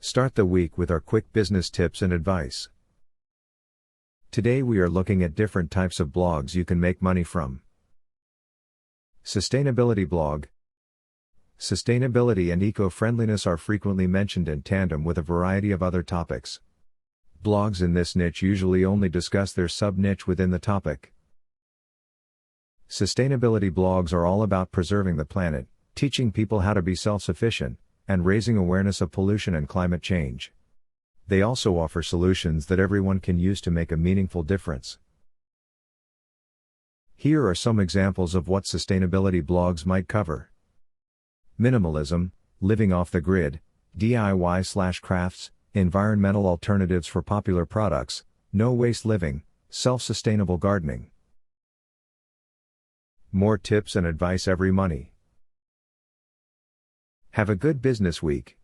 Start the week with our quick business tips and advice. Today we are looking at different types of blogs you can make money from. Sustainability blog. Sustainability and eco-friendliness are frequently mentioned in tandem with a variety of other topics. Blogs in this niche usually only discuss their sub-niche within the topic. Sustainability blogs are all about preserving the planet, teaching people how to be self-sufficient, and raising awareness of pollution and climate change. They also offer solutions that everyone can use to make a meaningful difference. Here are some examples of what sustainability blogs might cover. Minimalism, living off the grid, DIY/crafts, environmental alternatives for popular products, no waste living, self-sustainable gardening. More tips and advice every money. Have a good business week.